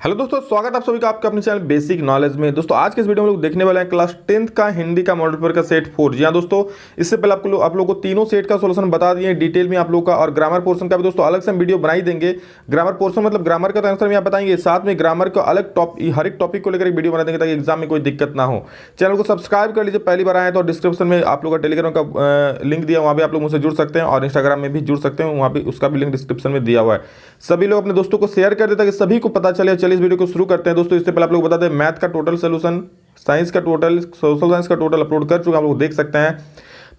Hello दोस्तों, स्वागत है आप सभी का आपके अपने चैनल बेसिक नॉलेज में। दोस्तों आज के इस वीडियो में लोग देखने वाले हैं क्लास 10th का हिंदी का मॉडल पेपर का सेट 4। जी हाँ दोस्तों, इससे पहले आप लोगों को तीनों सेट का सॉल्यूशन बता दिए डिटेल में आप लोगों का, और ग्रामर पोर्शन का भी दोस्तों अलग से हम वीडियो बना ही देंगे। ग्रामर पोर्शन मतलब ग्रामर का तो आंसर में आप बताएंगे, साथ में ग्रामर का अलग हर एक टॉपिक को लेकर एक वीडियो बना देंगे ताकि एग्जाम में कोई दिक्कत ना हो। चैनल को सब्सक्राइब कर लीजिए, पहली बार आए तो डिस्क्रिप्शन में आप लोग का टेलीग्राम का लिंक दिया, वहाँ भी आप लोग मुझसे जुड़ सकते हैं, और इंस्टाग्राम में भी जुड़ सकते हैं, वहाँ भी उसका भी लिंक डिस्क्रिप्शन में दिया हुआ है। सभी लोग अपने दोस्तों को शेयर कर दें ताकि सभी को पता चले। चलिए इस वीडियो को शुरू करते हैं दोस्तों। इससे पहले आप लोग बता दें, मैथ का टोटल सोल्यूशन, साइंस का टोटल, सोशल साइंस का टोटल अपलोड कर चुके हैं, आप लोग देख सकते हैं।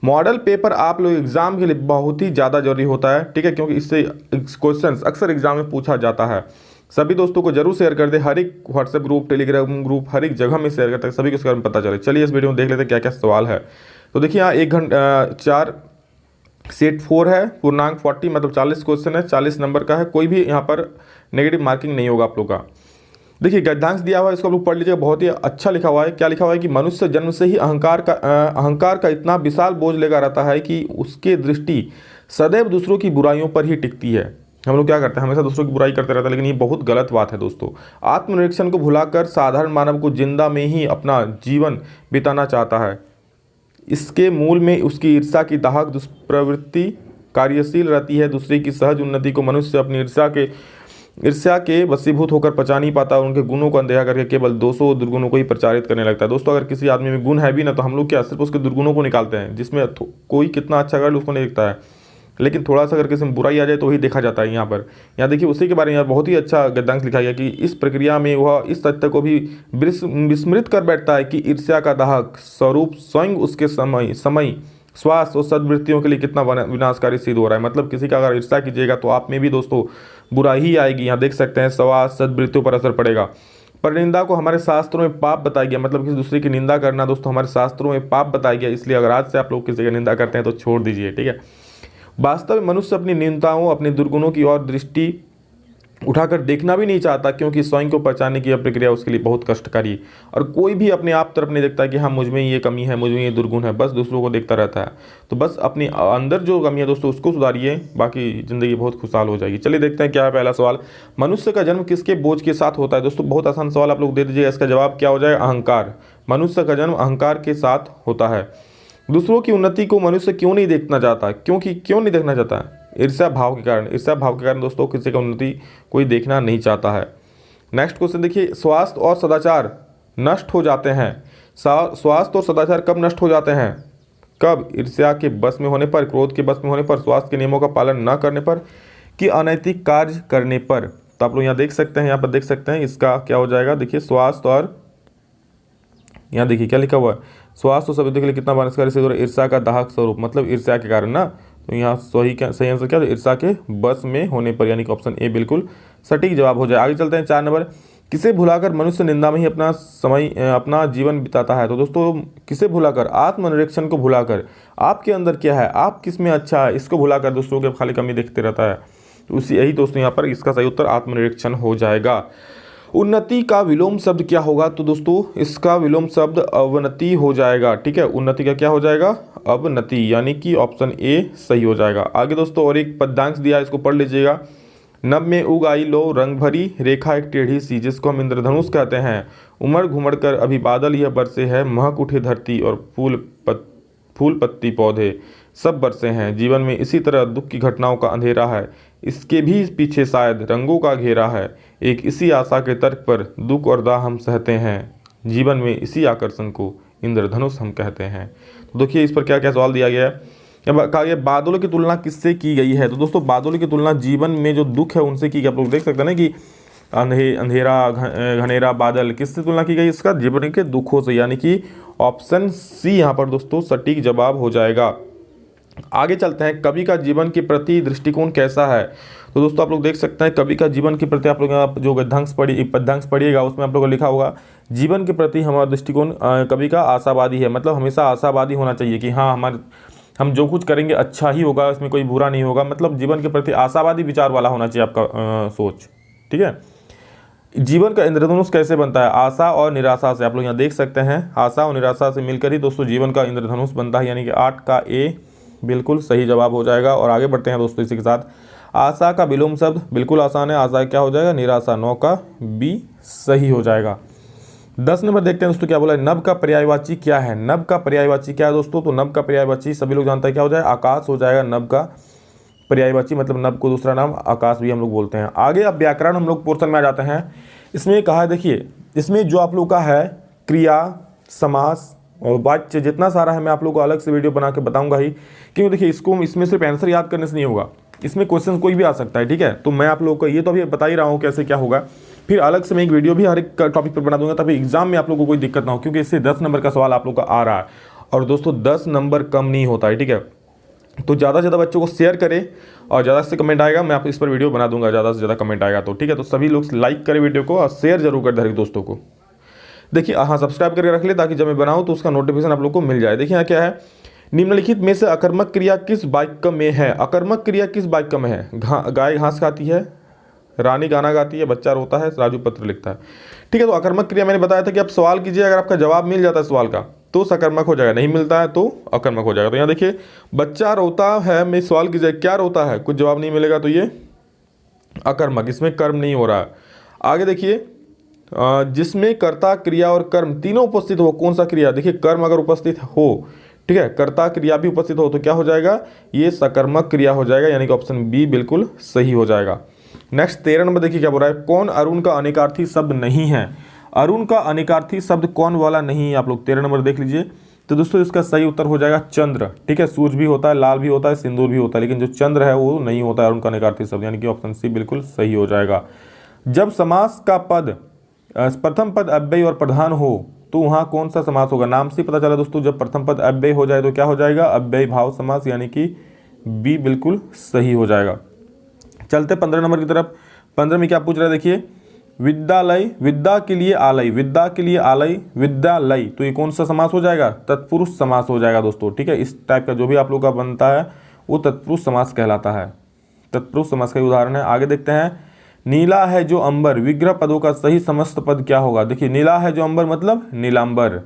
मॉडल पेपर आप लोग एग्जाम के लिए बहुत ही ज़्यादा जरूरी होता है, ठीक है, क्योंकि इससे क्वेश्चंस अक्सर एग्जाम में पूछा जाता है। सभी दोस्तों को जरूर शेयर कर दे, हर एक व्हाट्सएप ग्रुप, टेलीग्राम ग्रुप, हर एक जगह में शेयर करते हैं, सभी को इसके बारे में पता चले। चलिए इस वीडियो में देख लेते हैं क्या क्या सवाल है। तो देखिए यहाँ 1 घंटा 4 सेट 4 है, पूर्णांक 40 मतलब 40 क्वेश्चन है, 40 नंबर का है। कोई भी यहाँ पर नेगेटिव मार्किंग नहीं होगा आप लोग का। देखिए गद्यांश दिया हुआ है, इसको आप लोग पढ़ लीजिएगा, बहुत ही अच्छा लिखा हुआ है। क्या लिखा हुआ है कि मनुष्य जन्म से ही अहंकार का इतना विशाल बोझ लेकर आता है कि उसकी दृष्टि सदैव दूसरों की बुराइयों पर ही टिकती है। हम लोग क्या करते हैं, हमेशा दूसरों की बुराई करते रहते हैं, लेकिन ये बहुत गलत बात है दोस्तों। आत्मनिरीक्षण को भुलाकर साधारण मानव को जिंदा में ही अपना जीवन बिताना चाहता है। इसके मूल में उसकी ईर्ष्या की दाहक दुष्प्रवृत्ति कार्यशील रहती है। दूसरे की सहज उन्नति को मनुष्य अपनी ईर्ष्या के वशीभूत होकर पचा नहीं पाता, उनके गुणों को अनदेखा करके केवल दोषों और दुर्गुणों को ही प्रचारित करने लगता है। दोस्तों अगर किसी आदमी में गुण है भी ना, तो हम लोग क्या सिर्फ उसके दुर्गुणों को निकालते हैं, जिसमें कोई कितना अच्छा कर ले उसको नहीं दिखता है, लेकिन थोड़ा सा अगर किसी में बुराई आ जाए तो वही देखा जाता है। यहाँ देखिए उसी के बारे में यहाँ बहुत ही अच्छा गद्यांश लिखा गया कि इस प्रक्रिया में वह इस तथ्य को भी विस्मृत कर बैठता है कि ईर्ष्या का दाहक स्वरूप स्वयं उसके समय स्वास्थ्य और सद्वृत्तियों के लिए कितना विनाशकारी सिद्ध हो रहा है। मतलब किसी का अगर ईर्ष्या कीजिएगा तो आप में भी दोस्तों बुराई ही आएगी। यहाँ देख सकते हैं स्वास्थ्य सद्वृत्तियों पर असर पड़ेगा। परनिंदा को हमारे शास्त्रों में पाप बताया गया, मतलब किसी दूसरे की निंदा करना दोस्तों हमारे शास्त्रों में पाप बताया गया। इसलिए अगर आज से आप लोग किसी की निंदा करते हैं तो छोड़ दीजिए, ठीक है। वास्तव में मनुष्य अपनी न्यूनताओं, अपने दुर्गुणों की ओर दृष्टि उठाकर देखना भी नहीं चाहता, क्योंकि स्वयं को पहचानने की यह प्रक्रिया उसके लिए बहुत कष्टकारी। और कोई भी अपने आप तरफ नहीं देखता कि हाँ मुझ में ये कमी है, मुझ में ये दुर्गुण है, बस दूसरों को देखता रहता है। तो बस अपने अंदर जो कमी है दोस्तों उसको सुधारिए, बाकी जिंदगी बहुत खुशहाल हो जाएगी। चलिए देखते हैं क्या है पहला सवाल। मनुष्य का जन्म किसके बोझ के साथ होता है? दोस्तों बहुत आसान सवाल, आप लोग दे दीजिएगा। इसका जवाब क्या हो जाएगा? अहंकार। मनुष्य का जन्म अहंकार के साथ होता है। दूसरों की उन्नति को मनुष्य क्यों नहीं देखना चाहता? क्यों नहीं देखना चाहता है? ईर्ष्या भाव के कारण। ईर्ष्या भाव के कारण दोस्तों किसी का उन्नति कोई देखना नहीं चाहता है। नेक्स्ट क्वेश्चन देखिए, स्वास्थ्य और सदाचार नष्ट हो जाते हैं। स्वास्थ्य और सदाचार कब नष्ट हो जाते हैं? कब? ईर्ष्या के बस में होने पर, क्रोध के बस में होने पर, स्वास्थ्य के नियमों का पालन न करने पर, कि अनैतिक कार्य करने पर। तो आप लोग यहाँ देख सकते हैं, यहाँ पर देख सकते हैं इसका क्या हो जाएगा। देखिए स्वास्थ्य और यहाँ देखिए क्या लिखा हुआ है, स्वास्थ्य और सभ्यता के लिए कितना विनाशकारी सिद्ध हो रहा है? ईर्ष्या का दाहक स्वरूप, मतलब ईर्ष्या के कारण ना। तो यहाँ सही आंसर क्या है? ईर्ष्या के बस में होने पर, यानी कि ऑप्शन ए बिल्कुल सटीक जवाब हो जाए। आगे चलते हैं 4 नंबर। किसे भुलाकर मनुष्य निंदा में ही अपना जीवन बिताता है? तो दोस्तों किसे भुलाकर? आत्मनिरीक्षण को भुलाकर। आपके अंदर क्या है, आप किस में अच्छा है, इसको भुलाकर दूसरों के खाली कमी देखते रहता है। तो यही दोस्तों यहाँ पर इसका सही उत्तर आत्मनिरीक्षण हो जाएगा। उन्नति का विलोम शब्द क्या होगा? तो दोस्तों इसका विलोम शब्द अवनति हो जाएगा, ठीक है। उन्नति का क्या हो जाएगा? अवनति, यानी कि ऑप्शन ए सही हो जाएगा। आगे दोस्तों और एक पद्यांश दिया है, इसको पढ़ लीजिएगा। नभ में उग आई लो रंग भरी रेखा एक टेढ़ी सी, जिसको हम इंद्रधनुष कहते हैं। उमड़ घुमड़ कर अभी बादल यह बरसे है, महक उठे धरती और फूल पत्ती पौधे सब बरसे हैं। जीवन में इसी तरह दुख की घटनाओं का अंधेरा है, इसके भी पीछे शायद रंगों का घेरा है। एक इसी आशा के तर्क पर दुख और दाह हम सहते हैं। जीवन में इसी आकर्षण को इंद्रधनुष हम कहते हैं। तो देखिए इस पर क्या क्या सवाल दिया गया है। कहा गया बादलों की तुलना किससे की गई है? तो दोस्तों बादलों की तुलना जीवन में जो दुख है उनसे की गई। आप लोग देख सकते हैं ना कि अंधेरा घनेरा बादल, किससे तुलना की गई? इसका जीवन के दुखों से, यानी कि ऑप्शन सी यहाँ पर दोस्तों सटीक जवाब हो जाएगा। आगे चलते हैं, कवि का जीवन के प्रति दृष्टिकोण कैसा है? तो दोस्तों आप लोग देख सकते हैं कवि का जीवन के प्रति, आप लोग जो पद्यांश पढ़िएगा उसमें आप लोगों को लिखा होगा जीवन के प्रति हमारा दृष्टिकोण कवि का आशावादी है। मतलब हमेशा आशावादी होना चाहिए कि हाँ हम जो कुछ करेंगे अच्छा ही होगा, इसमें कोई बुरा नहीं होगा। मतलब जीवन के प्रति आशावादी विचार वाला होना चाहिए आपका सोच, ठीक है। जीवन का इंद्रधनुष कैसे बनता है? आशा और निराशा से। आप लोग यहाँ देख सकते हैं आशा और निराशा से मिलकर ही दोस्तों जीवन का इंद्रधनुष बनता है, यानी कि 8 का ए बिल्कुल सही जवाब हो जाएगा। और आगे बढ़ते हैं दोस्तों इसी के साथ। आशा का विलोम शब्द बिल्कुल आसान है, आशा क्या हो जाएगा, निराशा। 9 का बी सही हो जाएगा। 10 नंबर देखते हैं दोस्तों क्या बोला है, नभ का पर्यायवाची क्या है। नभ का पर्यायवाची क्या है दोस्तों, तो नभ का पर्यायवाची सभी लोग जानते हैं क्या हो जाएगा, आकाश हो जाएगा। नभ का पर्यायवाची मतलब नभ को दूसरा नाम आकाश भी हम लोग बोलते हैं। आगे अब व्याकरण हम लोग पोर्शन में आ जाते हैं। इसमें कहा है, देखिए इसमें जो आप लोग का है क्रिया, समास और वाच्य जितना सारा है मैं आप लोग को अलग से वीडियो बना के बताऊंगा ही, क्योंकि देखिए इसको इसमें सिर्फ आंसर याद करने से नहीं होगा, इसमें क्वेश्चन कोई भी आ सकता है, ठीक है। तो मैं आप लोगों को ये तो अभी बता ही रहा हूँ कैसे क्या होगा, फिर अलग से मैं एक वीडियो भी हर एक टॉपिक पर बना दूंगा ताकि एग्जाम में आप लोगों को कोई दिक्कत ना हो, क्योंकि इससे 10 नंबर का सवाल आप लोग का आ रहा है और दोस्तों 10 नंबर कम नहीं होता है, ठीक है। तो ज़्यादा से ज़्यादा बच्चों को शेयर करें और ज़्यादा से कमेंट आएगा, मैं आप इस पर वीडियो बना दूंगा ज़्यादा से ज़्यादा कमेंट आएगा तो, ठीक है। तो सभी लोग लाइक करें वीडियो को और शेयर जरूर कर दें दोस्तों को। देखिए हाँ, सब्सक्राइब करके रख ले ताकि जब मैं बनाऊँ तो उसका नोटिफिकेशन आप लोग को मिल जाए। देखिए यहाँ क्या है, निम्नलिखित में से अकर्मक क्रिया किस वाक्य में है। अकर्मक क्रिया किस वाक्य में है, गाय घास खाती है, रानी गाना गाती है, बच्चा रोता है, राजू पत्र लिखता है, ठीक है। तो अकर्मक क्रिया मैंने बताया था कि आप सवाल कीजिए, अगर आपका जवाब मिल जाता है सवाल का तो सकर्मक हो जाएगा, नहीं मिलता है तो अकर्मक हो जाएगा। तो यहाँ देखिए बच्चा रोता है, मैं सवाल कीजिए क्या रोता है, कुछ जवाब नहीं मिलेगा तो ये अकर्मक, इसमें कर्म नहीं हो रहा है। आगे देखिए जिसमें कर्ता क्रिया और कर्म तीनों उपस्थित हो, कौन सा क्रिया, देखिए कर्म अगर उपस्थित हो, ठीक है, कर्ता क्रिया भी उपस्थित हो तो क्या हो जाएगा, ये सकर्मक क्रिया हो जाएगा, यानी कि ऑप्शन बी बिल्कुल सही हो जाएगा। नेक्स्ट 13 नंबर देखिए क्या बोल रहा है, कौन अरुण का अनेकार्थी शब्द नहीं है। अरुण का अनेकार्थी शब्द कौन वाला नहीं है, आप लोग 13 नंबर देख लीजिए। तो दोस्तों इसका सही उत्तर हो जाएगा चंद्र, ठीक है। सूरज भी होता है, लाल भी होता है, सिंदूर भी होता है, लेकिन जो चंद्र है वो नहीं होता है अरुण का अनेकार्थी शब्द, यानी कि ऑप्शन सी बिल्कुल सही हो जाएगा। जब समास का पद प्रथम पद अव्यय और प्रधान हो तो वहाँ कौन सा समास होगा, नाम से पता चला दोस्तों, जब प्रथम पद अव्यय हो जाए तो क्या हो जाएगा, अव्यय भाव समास, यानी कि बी बिल्कुल सही हो जाएगा। चलते 15 नंबर की तरफ। 15 में क्या पूछ रहा है, देखिए विद्यालय, विद्या के लिए आलय, विद्या के लिए आलय, विद्यालय, तो ये कौन सा समास हो जाएगा, तत्पुरुष समास हो जाएगा दोस्तों, ठीक है। इस टाइप का जो भी आप लोग का बनता है वो तत्पुरुष समास कहलाता है, तत्पुरुष समास का उदाहरण है। आगे देखते हैं, नीला है जो अंबर, विग्रह पदों का सही समस्त पद क्या होगा। देखिए नीला है जो अंबर मतलब नीलांबर,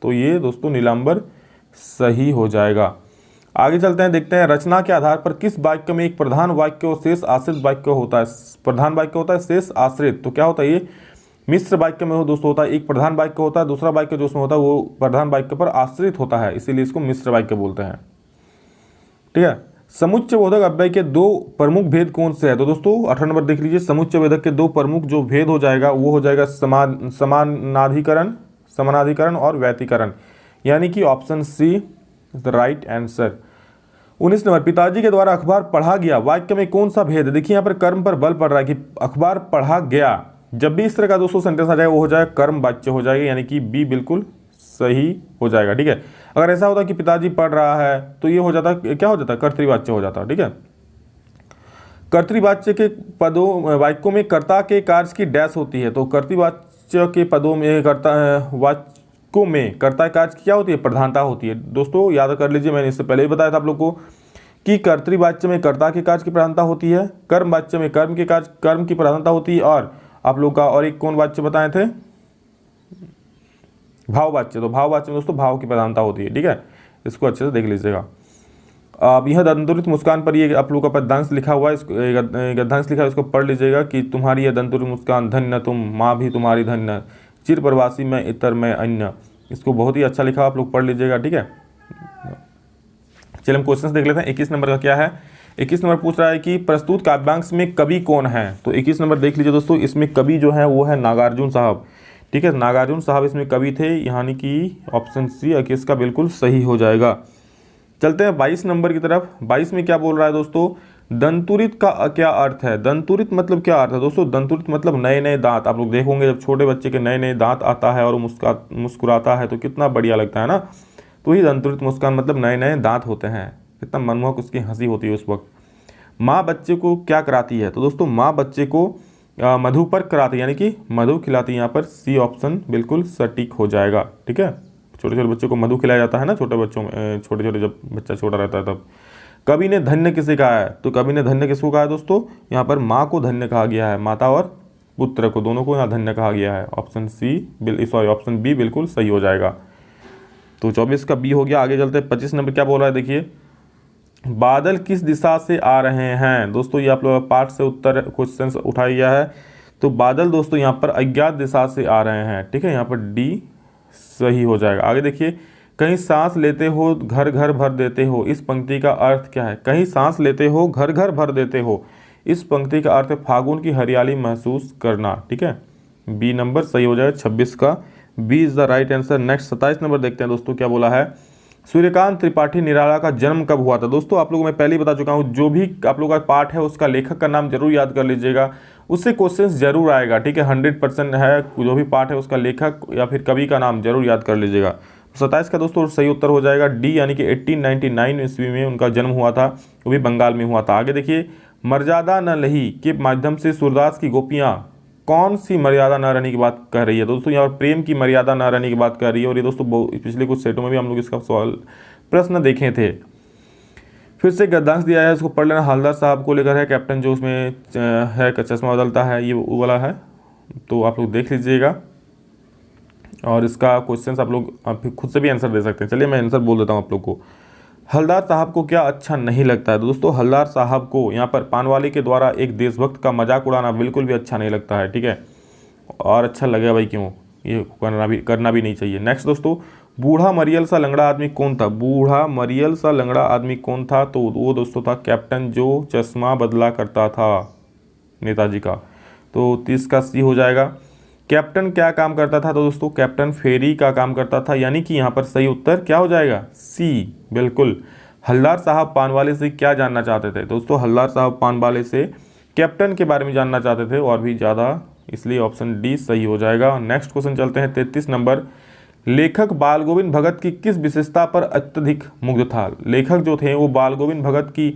तो ये दोस्तों नीलांबर सही हो जाएगा। आगे चलते हैं, देखते हैं रचना के आधार पर किस वाक्य में एक प्रधान वाक्य और शेष आश्रित वाक्य होता है। प्रधान वाक्य होता है, शेष आश्रित, तो क्या होता है ये मिश्र वाक्य में हो दोस्तों होता है, एक प्रधान वाक्य होता है, दूसरा वाक्य जो उसमें होता है वो प्रधान वाक्य पर आश्रित होता है, इसीलिए इसको मिश्र वाक्य बोलते हैं, ठीक है। समुच्चय बोधक अव्यय के दो प्रमुख भेद कौन से है, तो दोस्तों 18 नंबर देख लीजिए, समुच्चय बोधक के दो प्रमुख जो भेद हो जाएगा वो हो जाएगा समानाधिकरण और व्यतिकरण, यानी कि option see the right answer. 19 number, पिताजी के द्वारा अखबार पढ़ा गया वाक्य में कौन सा भेद है। देखिए यहाँ पर कर्म पर बल पड़ रहा है कि अखबार पढ़ा गया, जब भी इस तरह का दोस्तों सेंटेंस आ जाएगा वो हो जाएगा कर्म वाच्य हो जाएगा, यानी कि बी बिल्कुल सही हो जाएगा, ठीक है। अगर ऐसा होता कि पिताजी पढ़ रहा है तो ये हो जाता, क्या हो जाता, कर्तृवाच्य हो जाता, ठीक है। कर्तृवाच्य के पदों वाक्यों में कर्ता के कार्य की डैश होती है, तो कर्तृवाच्य के पदों में वाक्यों में कर्ता के कार्य की क्या होती है, प्रधानता होती है। दोस्तों याद कर लीजिए, मैंने इससे पहले ही बताया था आप लोग को कि कर्तृवाच्य में कर्ता के कार्य की प्रधानता होती है, कर्म वाच्य में कर्म की प्रधानता होती है, और आप लोग का और एक कौन वाच्य बताए थे, भाववाच्य, तो भाववाच्य में दोस्तों भाव की प्रधानता होती है, ठीक है। इसको अच्छे से देख लीजिएगा। अब यह दंतुरित मुस्कान पर ये आप लोग का पद्यांश लिखा हुआ है, इसको गद्यांश लिखा है, इसको पढ़ लीजिएगा कि तुम्हारी यह दंतुरित मुस्कान धन्य तुम, माँ भी तुम्हारी धन्य, चिर प्रवासी में इतर में अन्य, इसको बहुत ही अच्छा लिखा, आप लोग पढ़ लीजिएगा, ठीक है। चलिए हम क्वेश्चन देख लेते हैं। 21 नंबर का क्या है, 21 नंबर पूछ रहा है कि प्रस्तुत काव्यांश में कवि कौन है। तो 21 नंबर देख लीजिए दोस्तों, इसमें कवि जो है वो है नागार्जुन साहब, ठीक है। नागार्जुन साहब इसमें कवि थे, यानी कि ऑप्शन सी 21 का बिल्कुल सही हो जाएगा। चलते हैं 22 नंबर की तरफ। 22 में क्या बोल रहा है दोस्तों, दंतुरित का क्या अर्थ है। दंतुरित मतलब क्या अर्थ है दोस्तों, दंतुरित मतलब नए नए दांत। आप लोग देखोगे जब छोटे बच्चे के नए नए दांत आता है और वो मुस्कुराता है तो कितना बढ़िया लगता है ना, तो ही दंतुरित मुस्कान मतलब नए नए दांत होते हैं, कितना मनमोहक उसकी हंसी होती है उस वक्त। माँ बच्चे को क्या कराती है, तो दोस्तों माँ बच्चे को मधु पर कराती है, यानी कि मधु खिलाती है, यहाँ पर सी ऑप्शन बिल्कुल सटीक हो जाएगा, ठीक है। छोटे छोटे बच्चों को मधु खिलाया जाता है ना, छोटे बच्चों में, छोटे छोटे जब बच्चा छोटा रहता है तब। कवि ने धन्य किसे कहा है, तो कवि ने धन्य किसको कहा है दोस्तों, यहाँ पर माँ को धन्य कहा गया है, माता और पुत्र को दोनों को यहाँ धन्य कहा गया है। ऑप्शन ऑप्शन बी बिल्कुल सही हो जाएगा। तो 24 का बी हो गया। आगे चलते 25 नंबर क्या बोल रहा है, देखिए बादल किस दिशा से आ रहे हैं दोस्तों, ये आप लोग पाठ से उत्तर क्वेश्चन उठाया गया है। तो बादल दोस्तों यहाँ पर अज्ञात दिशा से आ रहे हैं, ठीक है, यहाँ पर डी सही हो जाएगा। आगे देखिए, कहीं सांस लेते हो घर घर भर देते हो, इस पंक्ति का अर्थ क्या है। कहीं सांस लेते हो घर घर भर देते हो, इस पंक्ति का अर्थ है फागुन की हरियाली महसूस करना, ठीक है। बी नंबर सही हो जाएगा 26 का, B is the right answer. Next 27 number देखते हैं दोस्तों क्या बोला है। सूर्यकांत त्रिपाठी निराला का जन्म कब हुआ था। दोस्तों आप लोगों को मैं पहले ही बता चुका हूँ, जो भी आप लोगों का पाठ है उसका लेखक का नाम जरूर याद कर लीजिएगा, उससे क्वेश्चंस जरूर आएगा, ठीक है। 100% है, जो भी पाठ है उसका लेखक या फिर कवि का नाम जरूर याद कर लीजिएगा। 27 का दोस्तों सही उत्तर हो जाएगा डी, यानी कि 1899 ईस्वी में उनका जन्म हुआ था, वो भी बंगाल में हुआ था। आगे देखिए, मर्यादा न लही के माध्यम से सूरदास की गोपियाँ कौन सी मर्यादा न रहने की बात कह रही है। दोस्तों यहाँ पर प्रेम की मर्यादा न रहने की बात कर रही है, और ये दोस्तों पिछले कुछ सेटों में भी हम लोग इसका सवाल प्रश्न देखे थे। फिर से गद्यांश दिया है, इसको पढ़ लेना। हलदर साहब को लेकर है, कैप्टन जो उसमें है चश्मा बदलता है, ये वो वाला है, तो आप लोग देख लीजिएगा। और इसका क्वेश्चन आप लोग खुद से भी आंसर दे सकते हैं। चलिए मैं आंसर बोल देता हूँ आप लोग को। हलदार साहब को क्या अच्छा नहीं लगता है। दोस्तों हलदार साहब को यहाँ पर पानवाली के द्वारा एक देशभक्त का मजाक उड़ाना बिल्कुल भी अच्छा नहीं लगता है, ठीक है। और अच्छा लगेगा भाई, क्यों, ये करना भी नहीं चाहिए। नेक्स्ट दोस्तों, बूढ़ा मरियल सा लंगड़ा आदमी कौन था। बूढ़ा मरियल सा लंगड़ा आदमी कौन था, तो वो दोस्तों था कैप्टन जो चश्मा बदला करता था नेताजी का, तो 30 का सी हो जाएगा। कैप्टन क्या काम करता था, तो दोस्तों कैप्टन फेरी का काम करता था, यानी कि यहाँ पर सही उत्तर क्या हो जाएगा, सी बिल्कुल। हल्दार साहब पानवाले से क्या जानना चाहते थे। दोस्तों हल्दार साहब पानवाले से कैप्टन के बारे में जानना चाहते थे और भी ज़्यादा, इसलिए ऑप्शन डी सही हो जाएगा। नेक्स्ट क्वेश्चन चलते हैं 33 नंबर। लेखक बाल गोविंद भगत की किस विशेषता पर अत्यधिक मुग्ध था। लेखक जो थे वो बाल गोविंद भगत की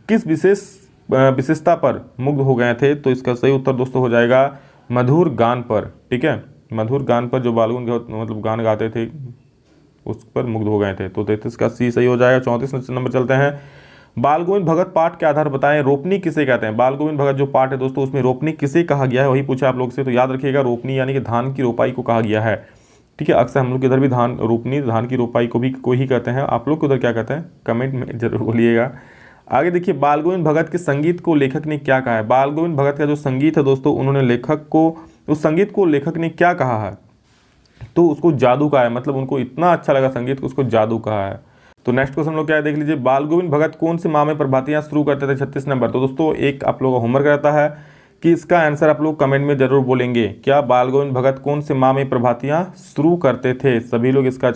किस विशेषता पर मुग्ध हो गए थे, तो इसका सही उत्तर दोस्तों हो जाएगा मधुर गान पर, ठीक है। मधुर गान पर जो बाल गोविंद मतलब गान गाते थे उस पर मुग्ध हो गए थे, तो 33 का सी सही हो जाएगा। 34 नंबर चलते हैं। बाल गोविंद भगत पाठ के आधार बताएं, रोपनी किसे कहते हैं। बाल गोविंद भगत जो पाठ है दोस्तों उसमें रोपनी किसे कहा गया है, वही पूछा आप लोग से, तो याद रखिएगा रोपनी यानी कि धान की रोपाई को कहा गया है, ठीक है। अक्सर हम लोग इधर भी रोपनी धान की रोपाई को ही कहते हैं। आप लोग उधर क्या कहते हैं कमेंट में जरूर बोलिएगा। आगे देखिए, बाल गोविंद भगत के संगीत को लेखक ने क्या कहा है। बाल गोविंद भगत का जो संगीत है दोस्तों, उन्होंने लेखक को उस संगीत को लेखक ने क्या कहा है, तो उसको जादू कहा है, मतलब उनको इतना अच्छा लगा संगीत को उसको जादू कहा है। तो नेक्स्ट क्वेश्चन हम लोग क्या है देख लीजिए। बाल गोविंद भगत कौन से माह में प्रभातियां शुरू करते थे। 36 नंबर। तो दोस्तों एक आप लोगों का होमवर्क रहता है कि इसका आंसर आप लोग कमेंट में जरूर बोलेंगे, क्या बाल गोविंद भगत कौन से माह में प्रभातियां शुरू करते थे। सभी लोग इसका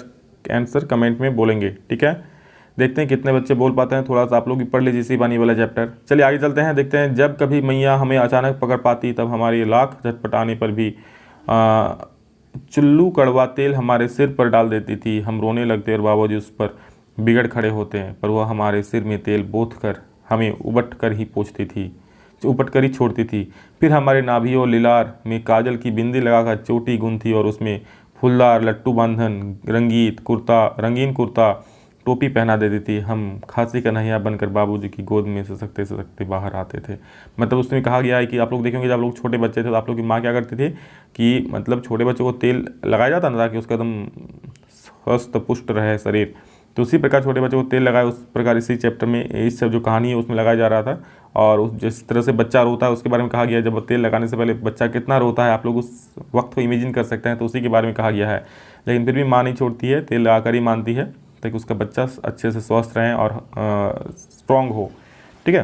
आंसर कमेंट में बोलेंगे, ठीक है। देखते हैं कितने बच्चे बोल पाते हैं, थोड़ा सा आप लोग भी पढ़ लीजिए इसी बानी वाला चैप्टर। चलिए आगे चलते हैं, देखते हैं। जब कभी मैया हमें अचानक पकड़ पाती तब हमारी लाख झटपटाने पर भी चुल्लू कड़वा तेल हमारे सिर पर डाल देती थी। हम रोने लगते और बाबूजी उस पर बिगड़ खड़े होते हैं, पर वह हमारे सिर में तेल बोथ कर हमें उपट कर ही छोड़ती थी। फिर हमारे नाभियों और लिलार में काजल की बिंदी लगाकर चोटी गूंथी और उसमें फुलदार लट्टू बांधन रंगीन कुर्ता टोपी पहना देती थी। हम खांसी का नहिया बनकर बाबूजी की गोद में ससकते बाहर आते थे। मतलब उसमें कहा गया है कि आप लोग देखेंगे जब आप लोग छोटे बच्चे थे तो आप लोग की माँ क्या करती थी कि मतलब छोटे बच्चों को तेल लगाया जाता ना ताकि उसका एकदम स्वस्थ पुष्ट रहे शरीर, तो उसी प्रकार छोटे बच्चों को तेल लगाए, उस प्रकार इसी चैप्टर में इस सब जो कहानी है उसमें लगाया जा रहा था। और उस जिस तरह से बच्चा रोता है उसके बारे में कहा गया है, जब तेल लगाने से पहले बच्चा कितना रोता है आप लोग उस वक्त को इमेजिन कर सकते हैं, तो उसी के बारे में कहा गया है। लेकिन फिर भी माँ नहीं छोड़ती है, तेल लगाकर ही मानती है ताकि उसका बच्चा अच्छे से स्वस्थ रहे और स्ट्रॉन्ग हो, ठीक है।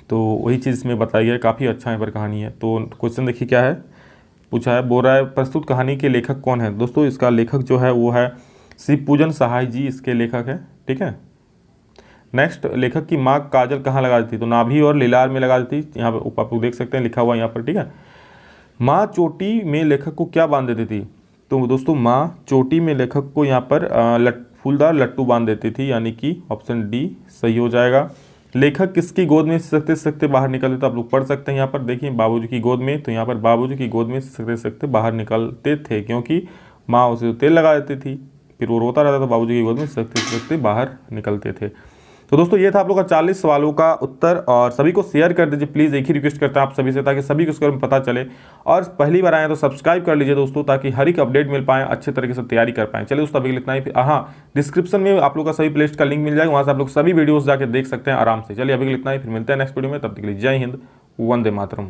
तो वही चीज़ इसमें बताई गई है, काफ़ी अच्छा यहाँ पर कहानी है। तो क्वेश्चन देखिए क्या है पूछा है, बोल रहा है प्रस्तुत कहानी के लेखक कौन है। दोस्तों इसका लेखक जो है वो है श्री पूजन सहाय जी, इसके लेखक है, ठीक है। नेक्स्ट, लेखक की माँ काजल कहाँ लगा देती, तो नाभि और लीलार में लगा देती। यहाँ पर आप लोग देख सकते हैं लिखा हुआ यहाँ पर, ठीक है। माँ चोटी में लेखक को क्या बांध देती थी, तो दोस्तों माँ चोटी में लेखक को यहाँ पर फूलदार लट्टू बांध देती थी, यानी कि ऑप्शन डी सही हो जाएगा। लेखक किसकी गोद में सिसकते बाहर निकलते, तो आप लोग पढ़ सकते हैं यहाँ पर देखिए बाबूजी की गोद में, तो यहाँ पर बाबूजी की गोद में सिसकते बाहर निकलते थे, क्योंकि माँ उसे तेल लगा देती थी, फिर वो रोता रहता था, बाबूजी की गोद में सिसकते बाहर निकलते थे। तो दोस्तों ये था आप लोग का 40 सवालों का उत्तर, और सभी को शेयर कर दीजिए प्लीज़, एक ही रिक्वेस्ट करता है आप सभी से, ताकि सभी को इसके बारे में पता चले। और पहली बार आए तो सब्सक्राइब कर लीजिए दोस्तों, ताकि हर एक अपडेट मिल पाए, अच्छे तरीके से तैयारी कर पाएँ। चलिए दोस्तों अभी इतना ही। हाँ, डिस्क्रिप्शन में आप लोग का सभी प्लेलिस्ट का लिंक मिल जाएगा, वहाँ से आप लोग सभी वीडियोज़ जाके देख सकते हैं आराम से। चलिए अभी इतना ही, फिर मिलते हैं नेक्स्ट वीडियो में, तब तक के लिए जय हिंद, वंदे मातरम।